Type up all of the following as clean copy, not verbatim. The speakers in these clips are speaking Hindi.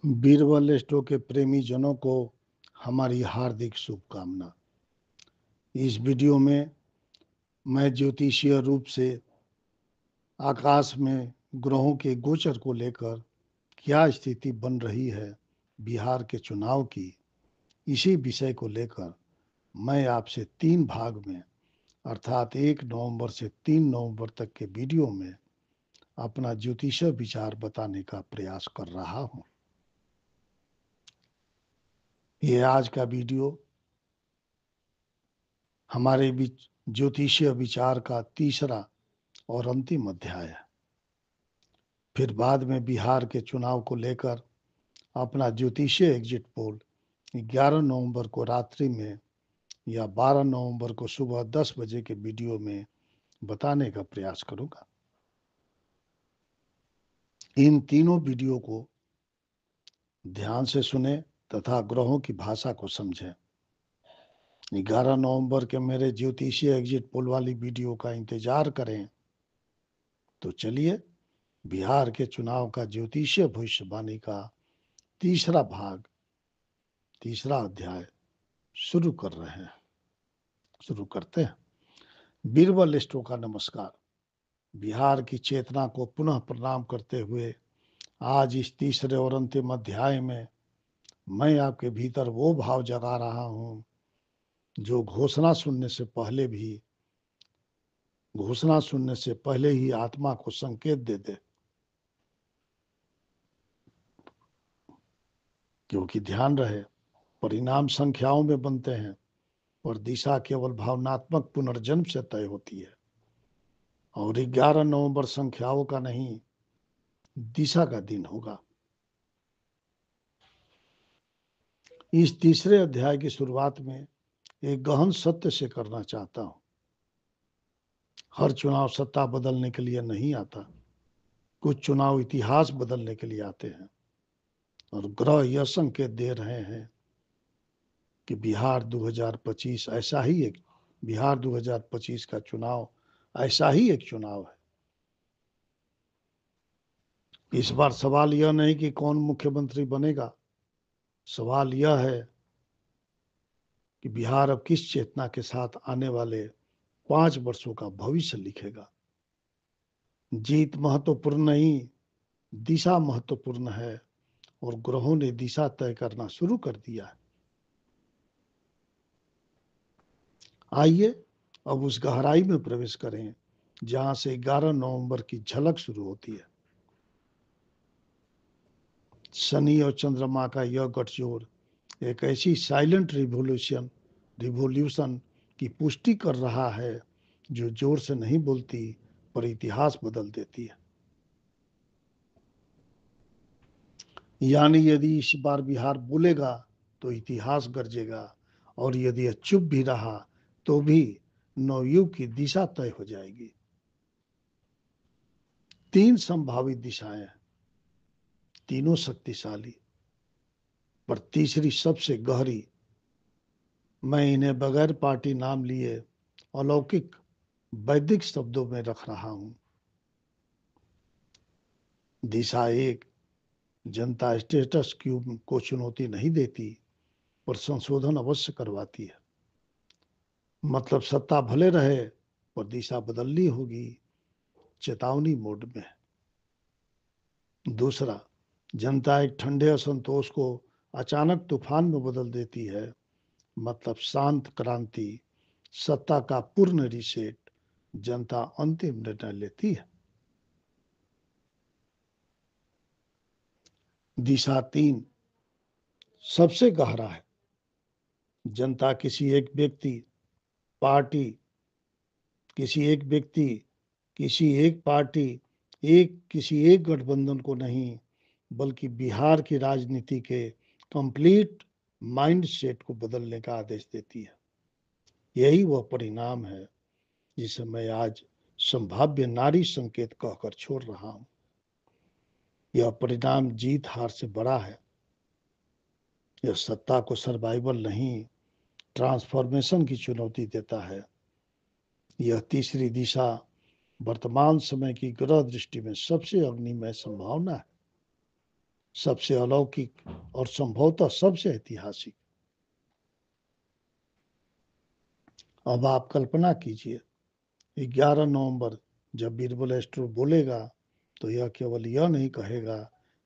बीरबल स्टोव के प्रेमी जनों को हमारी हार्दिक शुभकामना। इस वीडियो में मैं ज्योतिषीय रूप से आकाश में ग्रहों के गोचर को लेकर क्या स्थिति बन रही है बिहार के चुनाव की, इसी विषय को लेकर मैं आपसे 3 भाग में अर्थात 1 नवंबर से 3 नवंबर तक के वीडियो में अपना ज्योतिषीय विचार बताने का प्रयास कर रहा हूं। ये आज का वीडियो हमारे बीच ज्योतिषीय विचार का तीसरा और अंतिम अध्याय है। फिर बाद में बिहार के चुनाव को लेकर अपना ज्योतिषीय एग्जिट पोल 11 नवंबर को रात्रि में या 12 नवंबर को सुबह 10 बजे के वीडियो में बताने का प्रयास करूंगा। इन तीनों वीडियो को ध्यान से सुने तथा ग्रहों की भाषा को समझें। 11 नवंबर के मेरे ज्योतिषीय एग्जिट पोल वाली वीडियो का इंतजार करें। तो चलिए बिहार के चुनाव का ज्योतिषीय भविष्यवाणी का तीसरा भाग, तीसरा अध्याय शुरू करते हैं। बीरबल स्टोव का नमस्कार। बिहार की चेतना को पुनः प्रणाम करते हुए आज इस तीसरे और अंतिम अध्याय में मैं आपके भीतर वो भाव जगा रहा हूं जो घोषणा सुनने से पहले ही आत्मा को संकेत दे दे। क्योंकि ध्यान रहे, परिणाम संख्याओं में बनते हैं और दिशा केवल भावनात्मक पुनर्जन्म से तय होती है। और 11 नवंबर संख्याओं का नहीं, दिशा का दिन होगा। इस तीसरे अध्याय की शुरुआत में एक गहन सत्य से करना चाहता हूं। हर चुनाव सत्ता बदलने के लिए नहीं आता, कुछ चुनाव इतिहास बदलने के लिए आते हैं। और ग्रह यह संकेत दे रहे हैं कि बिहार 2025 का चुनाव ऐसा ही एक चुनाव है। इस बार सवाल यह नहीं कि कौन मुख्यमंत्री बनेगा, सवाल यह है कि बिहार अब किस चेतना के साथ आने वाले 5 वर्षों का भविष्य लिखेगा। जीत महत्वपूर्ण नहीं, दिशा महत्वपूर्ण है और ग्रहों ने दिशा तय करना शुरू कर दिया है। आइए अब उस गहराई में प्रवेश करें जहां से 11 नवंबर की झलक शुरू होती है। शनि और चंद्रमा का यह गठजोड़ एक ऐसी साइलेंट रिवॉल्यूशन की पुष्टि कर रहा है जो जोर से नहीं बोलती पर इतिहास बदल देती है। यानी यदि इस बार बिहार बोलेगा तो इतिहास गरजेगा और यदि यह चुप भी रहा तो भी नवयुग की दिशा तय हो जाएगी। 3 संभावित दिशाएं, तीनों शक्तिशाली, पर तीसरी सबसे गहरी। मैं इन्हें बगैर पार्टी नाम लिए अलौकिक वैदिक शब्दों में रख रहा हूं। दिशा 1, जनता स्टेटस क्यू को चुनौती नहीं देती पर संशोधन अवश्य करवाती है। मतलब सत्ता भले रहे पर दिशा बदलनी होगी, चेतावनी मोड में। दूसरा, जनता एक ठंडे असंतोष को अचानक तूफान में बदल देती है। मतलब शांत क्रांति, सत्ता का पूर्ण रीसेट, जनता अंतिम निर्णय लेती है। दिशा 3 सबसे गहरा है। जनता किसी एक व्यक्ति, पार्टी, किसी एक व्यक्ति, किसी एक पार्टी, किसी एक गठबंधन को नहीं, बल्कि बिहार की राजनीति के कंप्लीट माइंडसेट को बदलने का आदेश देती है। यही वह परिणाम है जिसे मैं आज संभाव्य नारी संकेत कहकर छोड़ रहा हूं। यह परिणाम जीत हार से बड़ा है। यह सत्ता को सर्वाइवल नहीं, ट्रांसफॉर्मेशन की चुनौती देता है। यह तीसरी दिशा वर्तमान समय की ग्रह दृष्टि में सबसे अग्निमय संभावना है। सबसे अलौकिक और संभवतः सबसे ऐतिहासिक। अब आप कल्पना कीजिए, 11 नवंबर जब बीरबल एस्ट्रो बोलेगा तो यह केवल यह नहीं कहेगा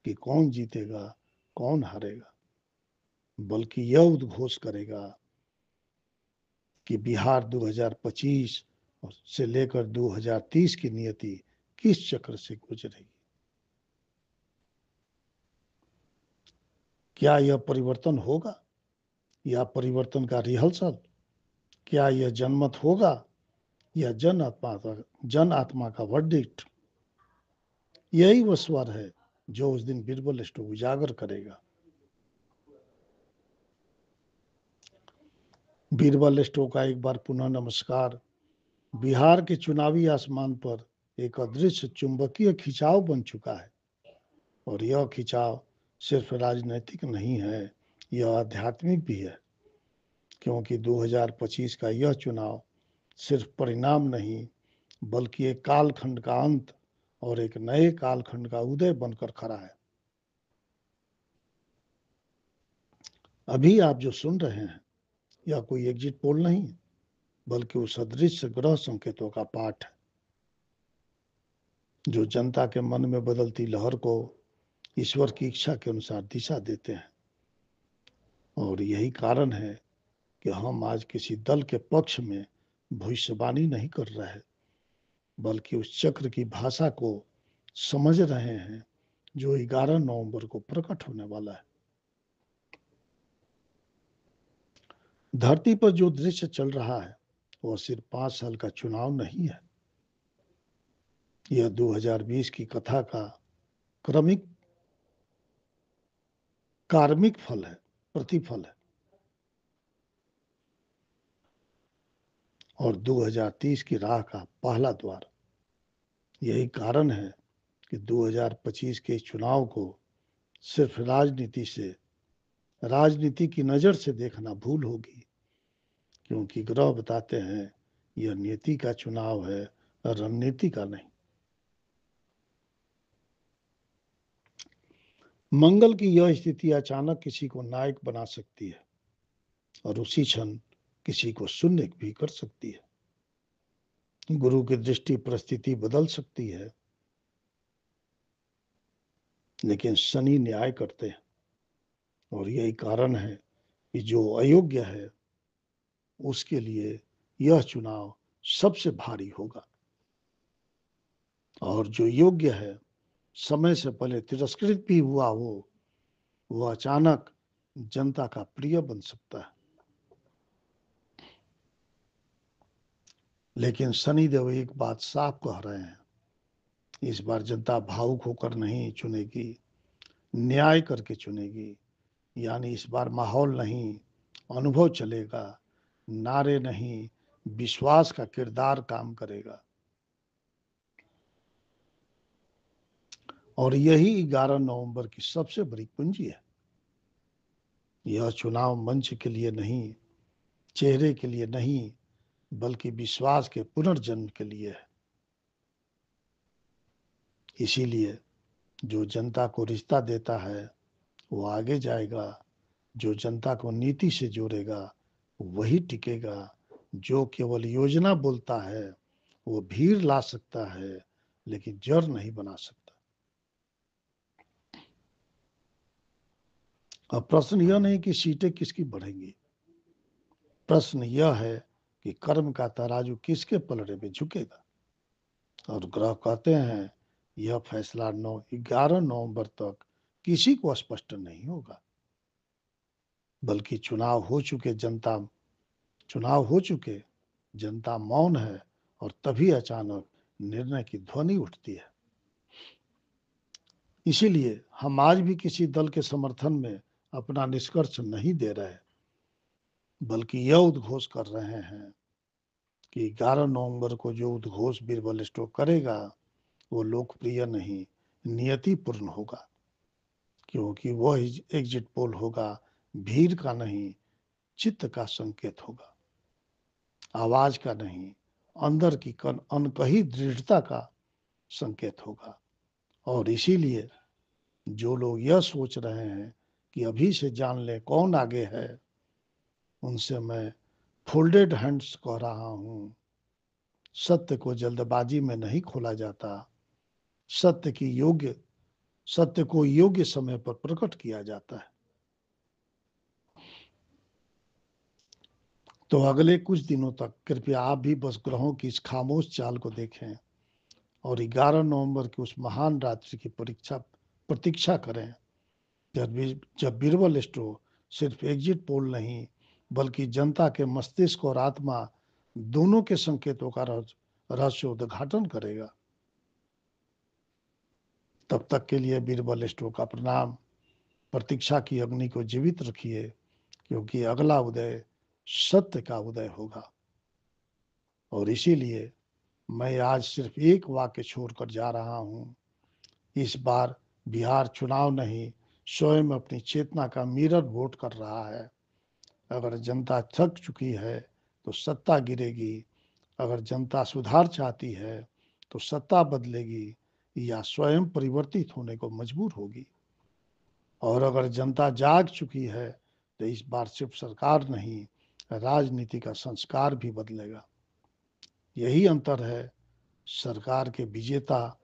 कि कौन जीतेगा कौन हारेगा, बल्कि यह उद्घोष करेगा कि बिहार 2025 से लेकर 2030 की नियति किस चक्र से गुजरेगी। क्या यह परिवर्तन होगा या परिवर्तन का रिहर्सल? क्या यह जनमत होगा या जन आत्मा का वर्डिक्ट? यही वह स्वर है जो उस दिन बीरबल एस्ट्रो उजागर करेगा। बीरबल एस्ट्रो का एक बार पुनः नमस्कार। बिहार के चुनावी आसमान पर एक अदृश्य चुंबकीय खिंचाव बन चुका है, और यह खिंचाव सिर्फ राजनीतिक नहीं है, यह आध्यात्मिक भी है, क्योंकि 2025 का यह चुनाव सिर्फ परिणाम नहीं बल्कि एक कालखंड का अंत और एक नए कालखंड का उदय बनकर खड़ा है। अभी आप जो सुन रहे हैं यह कोई एग्जिट पोल नहीं, बल्कि उस अदृश्य ग्रह संकेतों का पाठ है जो जनता के मन में बदलती लहर को ईश्वर की इच्छा के अनुसार दिशा देते हैं। और यही कारण है कि हम आज किसी दल के पक्ष में भविष्यवाणी नहीं कर रहे, बल्कि उस चक्र की भाषा को समझ रहे हैं जो 11 नवंबर को प्रकट होने वाला है। धरती पर जो दृश्य चल रहा है वह सिर्फ 5 साल का चुनाव नहीं है, यह 2020 की कथा का क्रमिक कार्मिक फल है, प्रतिफल है। और 2030 की राह का पहला द्वार। यही कारण है कि 2025 के चुनाव को सिर्फ राजनीति की नजर से देखना भूल होगी, क्योंकि ग्रह बताते हैं यह नीति का चुनाव है, रणनीति का नहीं। मंगल की यह स्थिति अचानक किसी को नायक बना सकती है और उसी क्षण किसी को शून्य भी कर सकती है। गुरु की दृष्टि परिस्थिति बदल सकती है, लेकिन शनि न्याय करते हैं, और यही कारण है कि जो अयोग्य है उसके लिए यह चुनाव सबसे भारी होगा, और जो योग्य है समय से पहले तिरस्कृत भी हुआ हो वह अचानक जनता का प्रिय बन सकता है। लेकिन शनिदेव एक बात साफ कह रहे हैं, इस बार जनता भावुक होकर नहीं चुनेगी, न्याय करके चुनेगी। यानी इस बार माहौल नहीं, अनुभव चलेगा, नारे नहीं, विश्वास का किरदार काम करेगा। और यही 11 नवंबर की सबसे बड़ी कुंजी है। यह चुनाव मंच के लिए नहीं, चेहरे के लिए नहीं, बल्कि विश्वास के पुनर्जन्म के लिए है। इसीलिए जो जनता को रिश्ता देता है वो आगे जाएगा, जो जनता को नीति से जोड़ेगा वही टिकेगा, जो केवल योजना बोलता है वो भीड़ ला सकता है लेकिन जड़ नहीं बना सकता। अब प्रश्न यह नहीं कि सीटें किसकी बढ़ेंगी, प्रश्न यह है कि कर्म का तराजू किसके पलड़े में झुकेगा। और ग्रह कहते हैं यह फैसला 11 नवंबर तक किसी को स्पष्ट नहीं होगा, बल्कि चुनाव हो चुके जनता मौन है, और तभी अचानक निर्णय की ध्वनि उठती है। इसीलिए हम आज भी किसी दल के समर्थन में अपना निष्कर्ष नहीं दे रहे, बल्कि यह उद्घोष कर रहे हैं कि 11 नवंबर को जो उद्घोष बीरबल एस्ट्रो करेगा वो लोकप्रिय नहीं, नियतिपूर्ण होगा, क्योंकि वह एग्जिट पोल होगा, भीड़ का नहीं, चित्त का संकेत होगा, आवाज का नहीं, अंदर की अनकही दृढ़ता का संकेत होगा। और इसीलिए जो लोग यह सोच रहे हैं कि अभी से जान ले कौन आगे है, उनसे मैं फोल्डेड हैंड्स कह रहा हूं। सत्य को जल्दबाजी में नहीं खोला जाता, सत्य को योग्य समय पर प्रकट किया जाता है। तो अगले कुछ दिनों तक कृपया आप भी बस ग्रहों की इस खामोश चाल को देखें और 11 नवंबर की उस महान रात्रि की प्रतीक्षा करें, जब बीरबल स्टोर सिर्फ एग्जिट पोल नहीं बल्कि जनता के मस्तिष्क और आत्मा दोनों के संकेतों का रहस्य उद्घाटन करेगा। तब तक के लिए बीरबल स्टोर का प्रणाम। प्रतीक्षा की अग्नि को जीवित रखिए, क्योंकि अगला उदय सत्य का उदय होगा। और इसीलिए मैं आज सिर्फ एक वाक्य छोड़कर जा रहा हूं। इस बार बिहार चुनाव नहीं, स्वयं अपनी चेतना का मिरर वोट कर रहा है। अगर जनता थक चुकी है तो सत्ता गिरेगी, अगर जनता सुधार चाहती है तो सत्ता बदलेगी या स्वयं परिवर्तित होने को मजबूर होगी। और अगर जनता जाग चुकी है तो इस बार सिर्फ सरकार नहीं, राजनीति का संस्कार भी बदलेगा। यही अंतर है सरकार के विजेता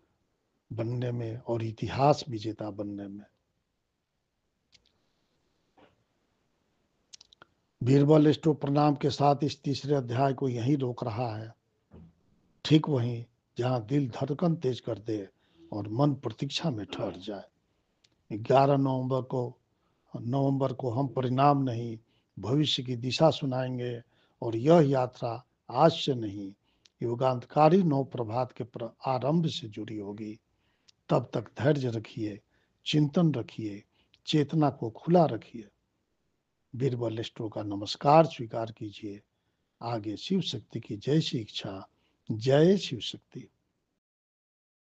बनने में और इतिहास विजेता बनने में। बीरबल स्टोव प्रणाम के साथ इस तीसरे अध्याय को यहीं रोक रहा है, ठीक वहीं जहां दिल धड़कन तेज कर दे और मन प्रतीक्षा में ठहर जाए। 11 नवंबर को हम परिणाम नहीं, भविष्य की दिशा सुनाएंगे, और यह यात्रा आज से नहीं, युगांतकारी नव प्रभात के आरंभ से जुड़ी होगी। तब तक धैर्य रखिए, चिंतन रखिए, चेतना को खुला रखिए। बीरबल स्टोव का नमस्कार स्वीकार कीजिए। आगे शिव शक्ति की जैसी इच्छा। जय शिव शक्ति।